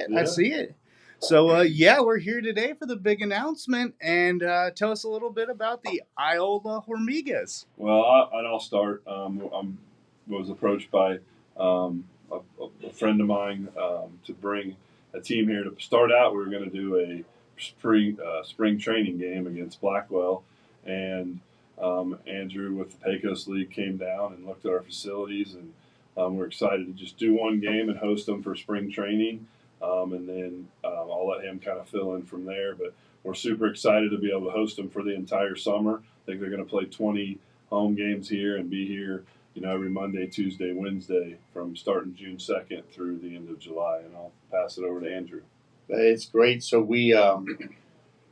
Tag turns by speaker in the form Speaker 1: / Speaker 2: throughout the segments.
Speaker 1: it.
Speaker 2: Yeah.
Speaker 1: I see it. So, yeah, we're here today for the big announcement. And tell us a little bit about the Iola Hormigas.
Speaker 2: Well, I'll start. I was approached by a friend of mine to bring a team here to start out. We were going to do a spring training game against Blackwell, and Andrew with the Pecos League came down and looked at our facilities, and we're excited to just do one game and host them for spring training, and then I'll let him kind of fill in from there. But we're super excited to be able to host them for the entire summer. I think they're going to play 20 home games here and be here, every Monday, Tuesday, Wednesday from starting June 2nd through the end of July. And I'll pass it over to Andrew.
Speaker 3: It's great. So we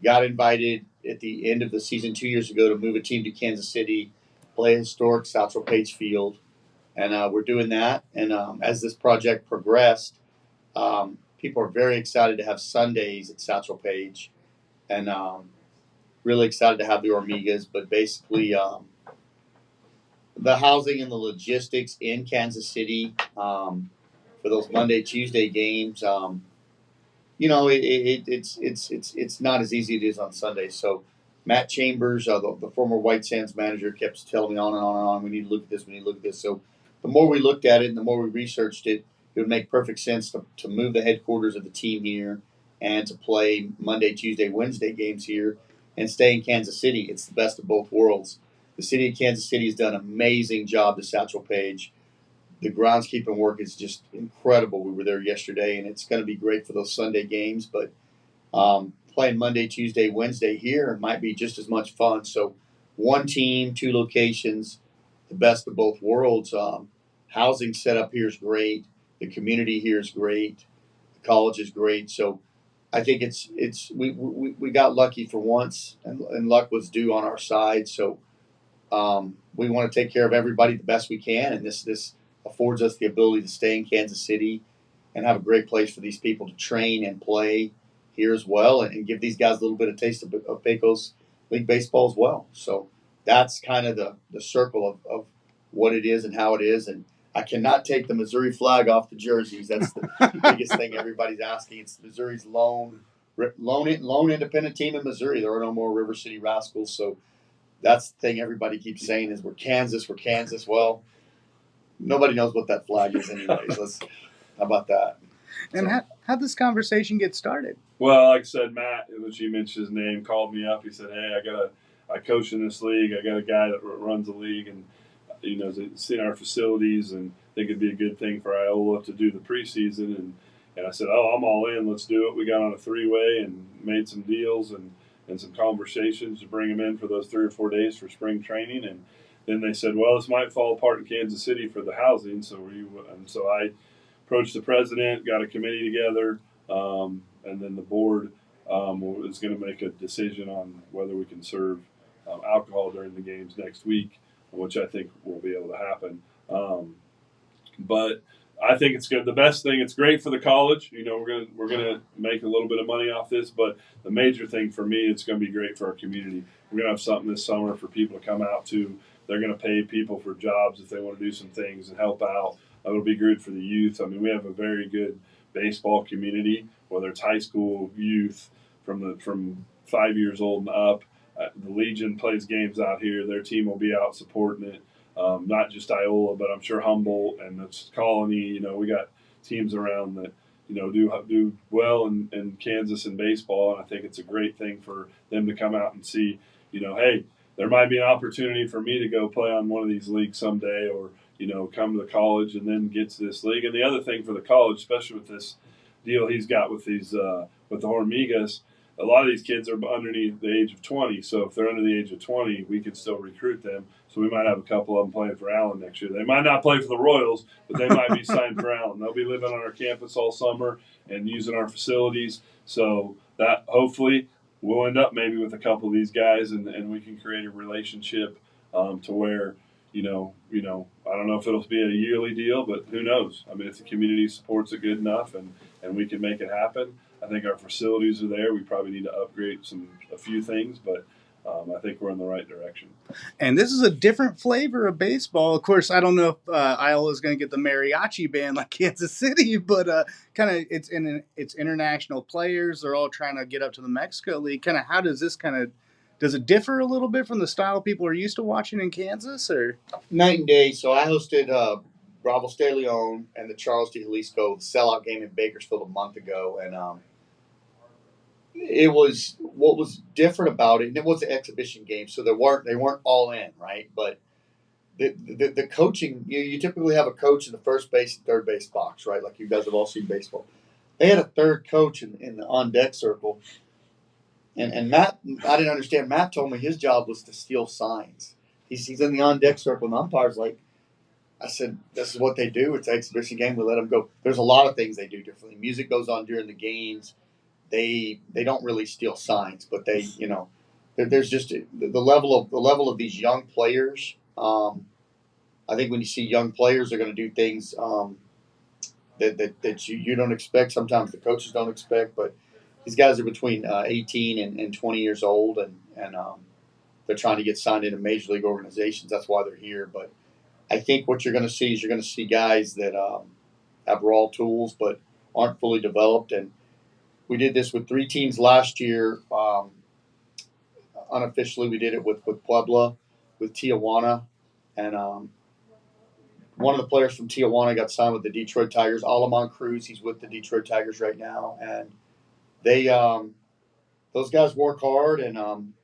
Speaker 3: got invited at the end of the season 2 years ago to move a team to Kansas City, play historic Southfield Page Field, and we're doing that. And as this project progressed, people are very excited to have Sundays at Southfield Page, and really excited to have the Hormigas. But basically, the housing and the logistics in Kansas City for those Monday, Tuesday games. It's not as easy as it is on Sunday. So Matt Chambers, the former White Sands manager, kept telling me on and on and on, we need to look at this, we need to look at this. So the more we looked at it and the more we researched it, it would make perfect sense to move the headquarters of the team here and to play Monday, Tuesday, Wednesday games here and stay in Kansas City. It's the best of both worlds. The city of Kansas City has done an amazing job to Satchel Page. The groundskeeping work is just incredible. We were there yesterday, and it's going to be great for those Sunday games. But playing Monday, Tuesday, Wednesday here might be just as much fun. So one team, two locations, the best of both worlds. Housing setup here is great. The community here is great. The college is great. So I think we got lucky for once, and luck was due on our side. So we want to take care of everybody the best we can, and this affords us the ability to stay in Kansas City and have a great place for these people to train and play here as well, and give these guys a little bit of taste of Pecos League baseball as well. So that's kind of the circle of what it is and how it is. And I cannot take the Missouri flag off the jerseys. That's the biggest thing everybody's asking. It's Missouri's lone independent team in Missouri. There are no more River City Rascals. So that's the thing everybody keeps saying is we're Kansas. Well, nobody knows what that flag is anyways. How about that?
Speaker 1: And how'd this conversation get started?
Speaker 2: Well, like I said, Matt, which you mentioned his name, called me up. He said, "Hey, I coach in this league. I got a guy that runs the league, and has seen our facilities, and think it'd be a good thing for Iola to do the preseason." And I said, "Oh, I'm all in. Let's do it." We got on a three-way and made some deals and some conversations to bring them in for those 3 or 4 days for spring training. And then they said, "Well, this might fall apart in Kansas City for the housing." So I approached the president, got a committee together, and then the board is going to make a decision on whether we can serve alcohol during the games next week, which I think will be able to happen. But I think it's good. The best thing, it's great for the college. We're gonna make a little bit of money off this, but the major thing for me, it's going to be great for our community. We're going to have something this summer for people to come out to. They're going to pay people for jobs if they want to do some things and help out. It'll be good for the youth. I mean, we have a very good baseball community, whether it's high school youth from 5 years old and up. The Legion plays games out here. Their team will be out supporting it. Not just Iola, but I'm sure Humboldt and the Colony. We got teams around that do well in Kansas in baseball, and I think it's a great thing for them to come out and see. Hey, there might be an opportunity for me to go play on one of these leagues someday, or come to the college and then get to this league. And the other thing for the college, especially with this deal he's got with these with the Hormigas, a lot of these kids are underneath the age of 20. So if they're under the age of 20, we can still recruit them. So we might have a couple of them playing for Allen next year. They might not play for the Royals, but they might be signed for Allen. They'll be living on our campus all summer and using our facilities. So that hopefully we'll end up maybe with a couple of these guys, and we can create a relationship to where, I don't know if it'll be a yearly deal, but who knows? I mean, if the community supports it good enough and we can make it happen, I think our facilities are there. We probably need to upgrade a few things, but I think we're in the right direction.
Speaker 1: And this is a different flavor of baseball. Of course, I don't know if Iola is going to get the mariachi band like Kansas City, but kind of it's international players. They're all trying to get up to the Mexico League. Kind of how does this does it differ a little bit from the style people are used to watching in Kansas, or
Speaker 3: Night and day. So I hosted Bravos de Leon and the Charles de Jalisco sellout game in Bakersfield a month ago, and it was what was different about it. And it was an exhibition game, so they weren't all in, right? But the coaching, you typically have a coach in the first base and third base box, right? Like you guys have all seen baseball. They had a third coach in the on deck circle, and Matt, I didn't understand. Matt told me his job was to steal signs. He's in the on deck circle, and the umpire's like, I said, this is what they do. It's an exhibition game. We let them go. There's a lot of things they do differently. Music goes on during the games. They don't really steal signs, but they, there's just the level of these young players. I think when you see young players, they're going to do things that you don't expect. Sometimes the coaches don't expect, but these guys are between 18 and 20 years old, and they're trying to get signed into major league organizations. That's why they're here. But I think what you're going to see is guys that have raw tools but aren't fully developed. And we did this with 3 teams last year. Unofficially, we did it with Puebla, with Tijuana, and one of the players from Tijuana got signed with the Detroit Tigers. Alamon Cruz, he's with the Detroit Tigers right now, and they those guys work hard and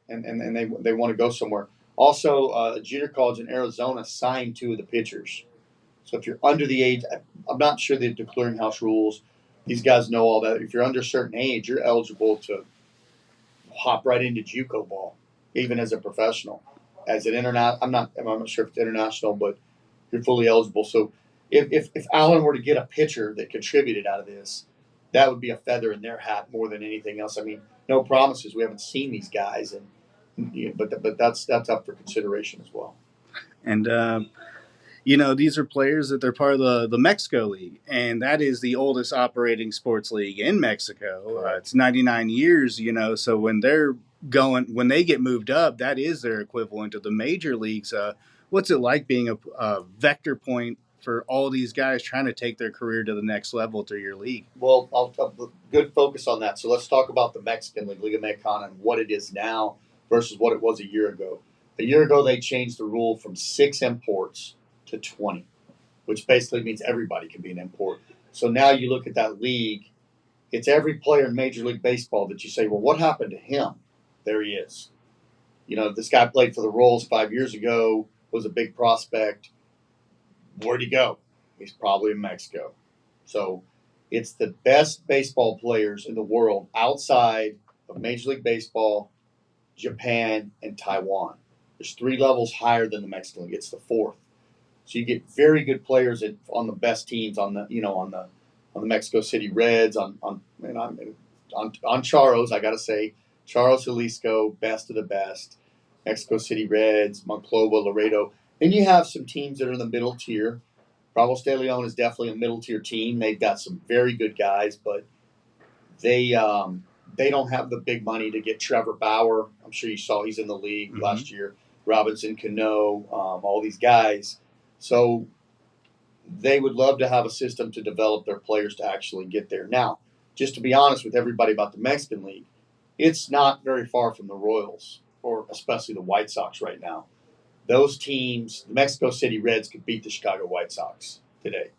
Speaker 3: they want to go somewhere. Also, a junior college in Arizona signed 2 of the pitchers. So if you're under the age, I'm not sure the clearinghouse rules. These guys know all that. If you're under a certain age, you're eligible to hop right into JUCO ball, even as a professional. As an I'm not sure if it's international, but you're fully eligible. So if Allen were to get a pitcher that contributed out of this, that would be a feather in their hat more than anything else. I mean, no promises. We haven't seen these guys, but that's up for consideration as well.
Speaker 1: and these are players that they're part of the Mexico League, and that is the oldest operating sports league in Mexico. It's 99 years, so when when they get moved up, that is their equivalent of the major leagues. What's it like being a vector point for all these guys trying to take their career to the next level through your league?
Speaker 3: Well, good focus on that. So let's talk about the Mexican League, Liga Mexicana, and what it is now versus what it was a year ago. A year ago, they changed the rule from 6 imports to 20, which basically means everybody can be an import. So now you look at that league, it's every player in Major League Baseball that you say, well, what happened to him? There he is. This guy played for the Royals 5 years ago, was a big prospect. Where'd he go? He's probably in Mexico. So it's the best baseball players in the world outside of Major League Baseball, Japan, and Taiwan. There's 3 levels higher than the Mexican League. It's the 4th. So you get very good players on the best teams on the Mexico City Reds, on Charros. I got to say, Charros Jalisco, best of the best. Mexico City Reds, Monclova, Laredo. Then you have some teams that are in the middle tier. Bravos de Leon is definitely a middle tier team. They've got some very good guys, but they don't have the big money to get Trevor Bauer. I'm sure you saw he's in the league last year. Robinson Cano, all these guys. So they would love to have a system to develop their players to actually get there. Now, just to be honest with everybody about the Mexican League, it's not very far from the Royals, or especially the White Sox right now. Those teams, the Mexico City Reds could beat the Chicago White Sox today.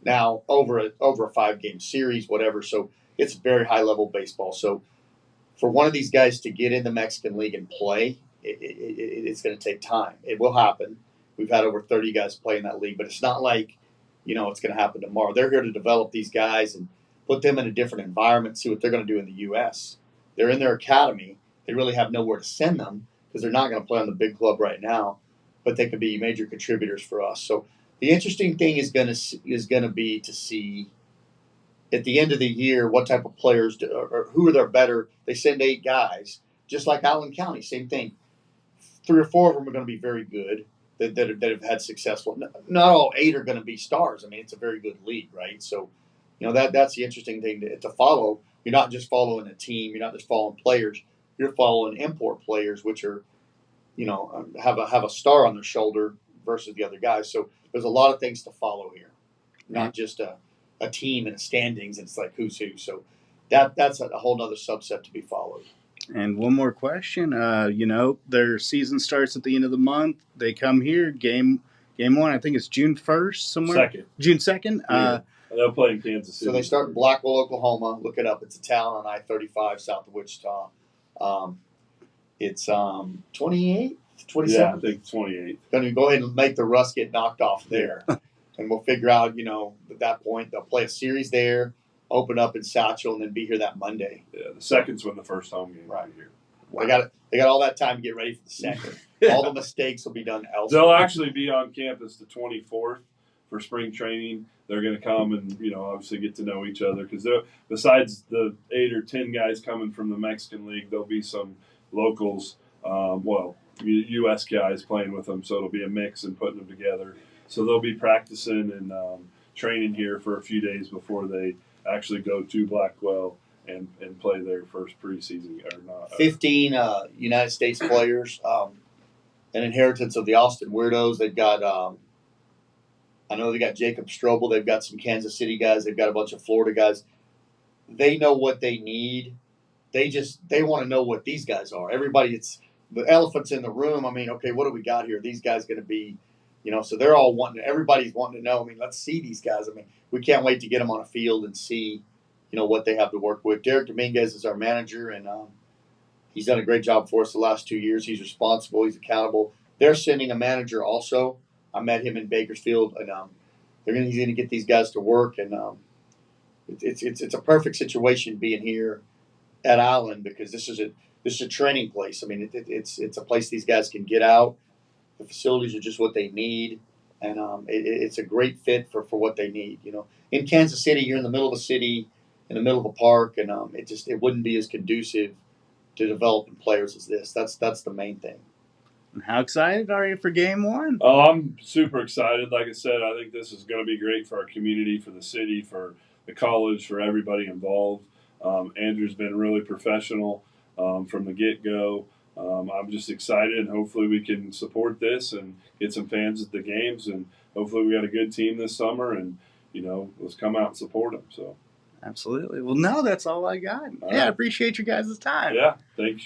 Speaker 3: Now, over a 5-game series, whatever. So it's very high-level baseball. So for one of these guys to get in the Mexican League and play, it's going to take time. It will happen. We've had over 30 guys play in that league, but it's not like, it's going to happen tomorrow. They're here to develop these guys and put them in a different environment, see what they're going to do in the U.S. They're in their academy. They really have nowhere to send them because they're not going to play on the big club right now, but they could be major contributors for us. So the interesting thing is going to be to see at the end of the year what type of players or who are their better. They send 8 guys, just like Allen County, same thing. 3 or 4 of them are going to be very good that have had successful. Not all 8 are going to be stars. I mean, it's a very good league, right? So, that's the interesting thing to follow. You're not just following a team. You're not just following players. You're following import players, which are, have a star on their shoulder versus the other guys. So there's a lot of things to follow here, not just a team and a standings. It's like who's who. So that's a whole other subset to be followed.
Speaker 1: And one more question. Their season starts at the end of the month. They come here, game one. I think it's June 1st somewhere. June 2nd.
Speaker 2: Yeah. They'll play in Kansas City.
Speaker 3: So they start in Blackwell, Oklahoma. Look it up. It's a town on I-35 south of Wichita. It's 28th, 27th.
Speaker 2: Yeah, I think 28th.
Speaker 3: Going to go ahead and make the rust get knocked off there. And we'll figure out, at that point, they'll play a series there, open up in Satchel, and then be here that Monday.
Speaker 2: Yeah, the second's when the first home game will be here.
Speaker 3: Wow. They got all that time to get ready for the second. All the mistakes will be done elsewhere.
Speaker 2: They'll actually be on campus the 24th for spring training. They're going to come and, obviously get to know each other because besides the 8 or 10 guys coming from the Mexican League, there'll be some locals, U.S. guys playing with them, so it'll be a mix and putting them together. So they'll be practicing and training here for a few days before they actually go to Blackwell and play their first preseason.
Speaker 3: 15 United States players, an inheritance of the Austin Weirdos. They've got I know they got Jacob Strobel. They've got some Kansas City guys. They've got a bunch of Florida guys. They know what they need. They want to know what these guys are. Everybody, it's the elephants in the room. I mean, okay, what do we got here? These guys going to be, so they're all everybody's wanting to know. I mean, let's see these guys. I mean, we can't wait to get them on a field and see, what they have to work with. Derek Dominguez is our manager, and he's done a great job for us the last 2 years. He's responsible. He's accountable. They're sending a manager also. I met him in Bakersfield, and he's going to get these guys to work, and it's a perfect situation being here at Island because this is a training place. I mean, it's a place these guys can get out. The facilities are just what they need, and it's a great fit for what they need. In Kansas City, you're in the middle of a city, in the middle of a park, and it wouldn't be as conducive to developing players as this. That's the main thing.
Speaker 1: How excited are you for game one?
Speaker 2: Oh, I'm super excited. Like I said, I think this is going to be great for our community, for the city, for the college, for everybody involved. Andrew's been really professional from the get-go. I'm just excited, and hopefully we can support this and get some fans at the games, and hopefully we got a good team this summer, and, let's come out and support them. So.
Speaker 1: Absolutely. Well, no, that's all I got.
Speaker 2: All
Speaker 1: I
Speaker 2: right.
Speaker 1: appreciate you guys' time.
Speaker 2: Yeah, thank you.